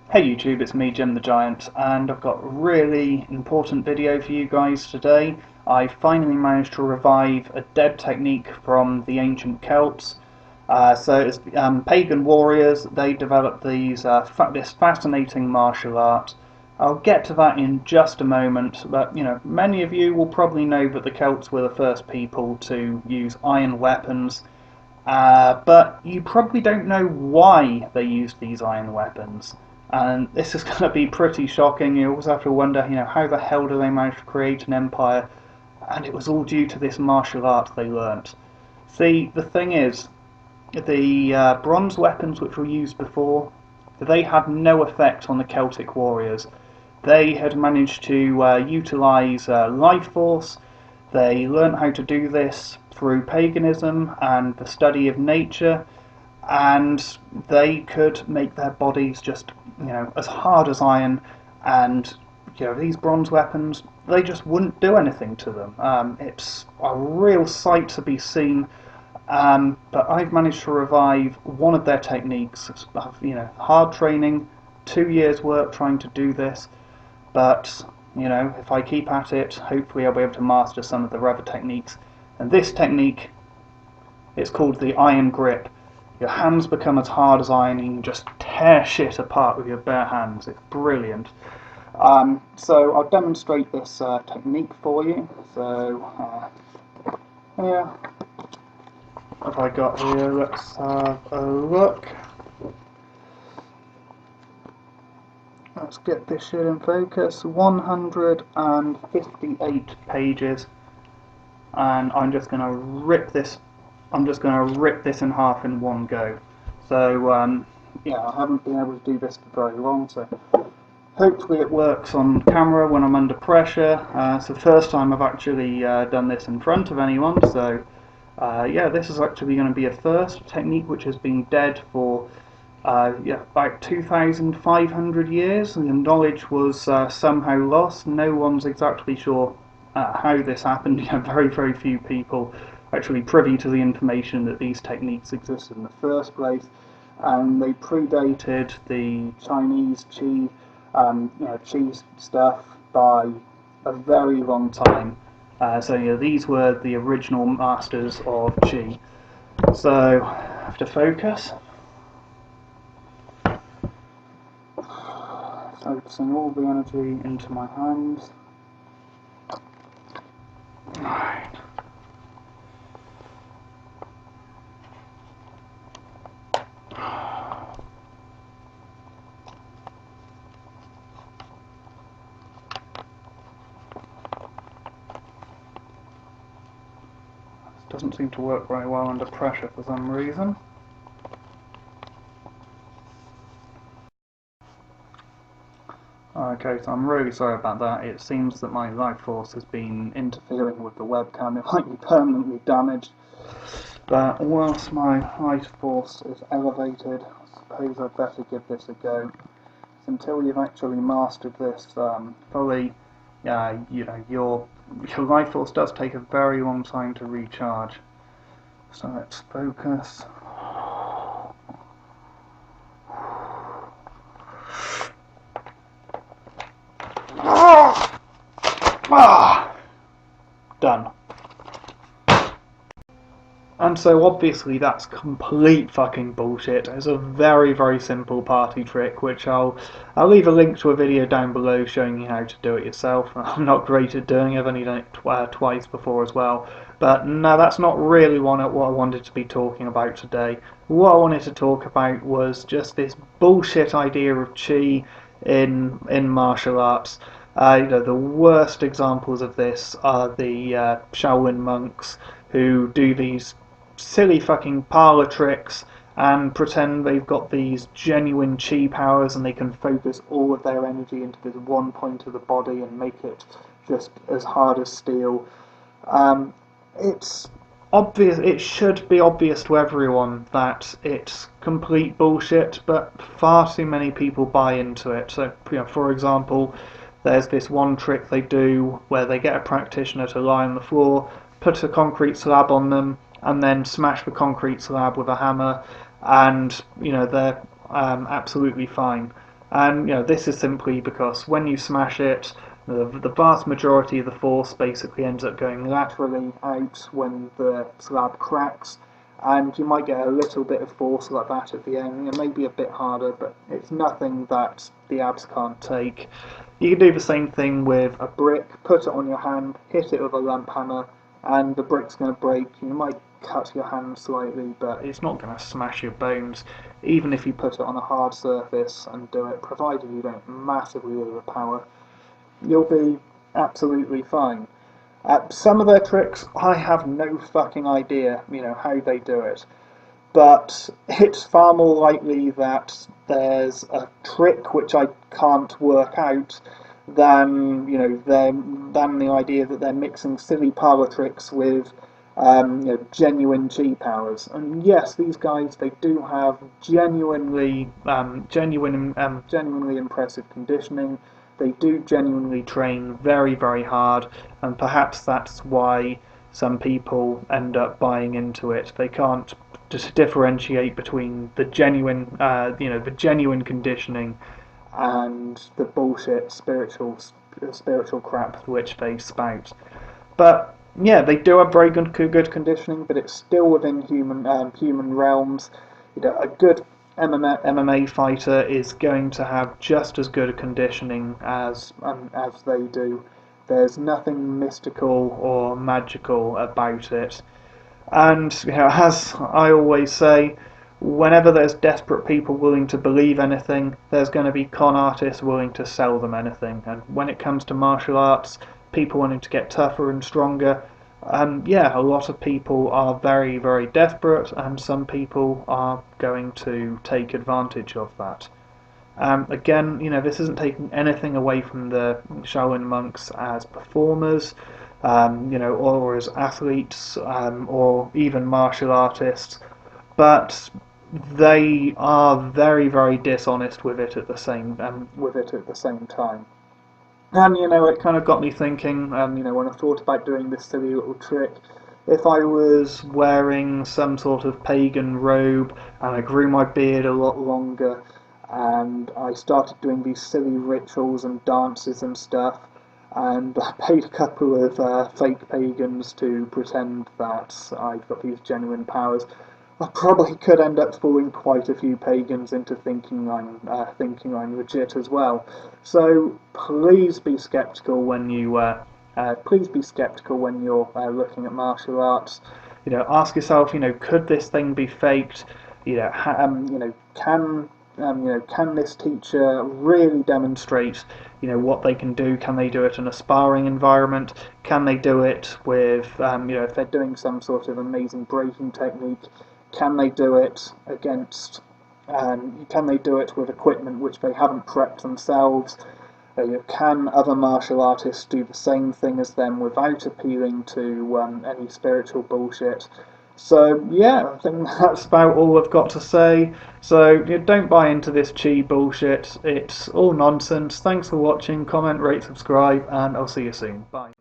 Hey YouTube, it's me Jim the Giant, and I've got a really important video for you guys today. I finally managed to revive a dead technique from the ancient Celts. So it's pagan warriors. They developed this fascinating martial art. I'll get to that in just a moment, but many of you will probably know that the Celts were the first people to use iron weapons. But you probably don't know why they used these iron weapons. And this is going to be pretty shocking. You also have to wonder, how the hell do they manage to create an empire? And it was all due to this martial art they learnt. See, the thing is, the bronze weapons which were used before, they had no effect on the Celtic warriors. They had managed to utilise life force. They learnt how to do this through paganism and the study of nature, and they could make their bodies just as hard as iron, and these bronze weapons, they just wouldn't do anything to them. It's a real sight to be seen. But I've managed to revive one of their techniques. Hard training, 2 years work trying to do this, but if I keep at it, hopefully I'll be able to master some of the other techniques. And this technique, it's called the iron grip. Your hands become as hard as iron, and you can just tear shit apart with your bare hands. It's brilliant. So I'll demonstrate this technique for you. So yeah, what have I got here? Let's have a look. Let's get this shit in focus. 158 pages, and I'm just going to rip this in half in one go. So yeah, I haven't been able to do this for very long, so hopefully it works on camera when I'm under pressure. It's the first time I've actually done this in front of anyone, so yeah, this is actually going to be a first technique which has been dead for about 2,500 years, and the knowledge was somehow lost. No one's exactly sure how this happened. Very, very few people actually privy to the information that these techniques existed in the first place, and they predated the Chinese qi, qi stuff by a very long time. So these were the original masters of qi. So I have to focus. Focusing all the energy into my hands. Right. This doesn't seem to work very well under pressure for some reason. Okay, so I'm really sorry about that. It seems that my life force has been interfering with the webcam. It might be permanently damaged. But whilst my life force is elevated, I suppose I'd better give this a go. Until you've actually mastered this fully, your life force does take a very long time to recharge. So let's focus. Done. And so obviously that's complete fucking bullshit. It's a very, very simple party trick, which I'll leave a link to a video down below showing you how to do it yourself. I'm not great at doing it, I've only done it twice before as well. But no, that's not really what I wanted to be talking about today. What I wanted to talk about was just this bullshit idea of qi in martial arts. The worst examples of this are the Shaolin monks who do these silly fucking parlor tricks and pretend they've got these genuine chi powers and they can focus all of their energy into this one point of the body and make it just as hard as steel. It's obvious. It should be obvious to everyone that it's complete bullshit, but far too many people buy into it. So, for example, there's this one trick they do where they get a practitioner to lie on the floor, put a concrete slab on them, and then smash the concrete slab with a hammer, and they're absolutely fine. And this is simply because when you smash it, the vast majority of the force basically ends up going laterally out when the slab cracks, and you might get a little bit of force like that at the end. It may be a bit harder, but it's nothing that the abs can't take. You can do the same thing with a brick, put it on your hand, hit it with a lamp hammer, and the brick's going to break. You might cut your hand slightly, but it's not going to smash your bones, even if you put it on a hard surface and do it, provided you don't massively overpower. You'll be absolutely fine. Some of their tricks, I have no fucking idea, how they do it. But it's far more likely that there's a trick which I can't work out than than the idea that they're mixing silly power tricks with genuine G powers. And yes, these guys, they do have genuinely impressive conditioning. They do genuinely train very, very hard, and perhaps that's why some people end up buying into it. They can't just differentiate between the genuine conditioning and the bullshit spiritual crap which they spout. But yeah, they do have very good conditioning, but it's still within human realms. A good MMA fighter is going to have just as good a conditioning as they do. There's nothing mystical or magical about it. And as I always say, whenever there's desperate people willing to believe anything, there's going to be con artists willing to sell them anything. And when it comes to martial arts, people wanting to get tougher and stronger, a lot of people are very, very desperate, and some people are going to take advantage of that. Again, this isn't taking anything away from the Shaolin monks as performers, or as athletes, or even martial artists, but they are very, very dishonest with it at the same time. And it kind of got me thinking. When I thought about doing this silly little trick, if I was wearing some sort of pagan robe and I grew my beard a lot longer, and I started doing these silly rituals and dances and stuff, and I paid a couple of fake pagans to pretend that I've got these genuine powers, I probably could end up fooling quite a few pagans into thinking I'm legit as well. So please be skeptical when you're looking at martial arts. Ask yourself, could this thing be faked? Can this teacher really demonstrate, what they can do? Can they do it in a sparring environment? Can they do it with, if they're doing some sort of amazing breaking technique? Can they do it against? Can they do it with equipment which they haven't prepped themselves? Can other martial artists do the same thing as them without appealing to any spiritual bullshit? So yeah, I think that's about all I've got to say. So don't buy into this chi bullshit. It's all nonsense. Thanks for watching. Comment, rate, subscribe, and I'll see you soon. Bye.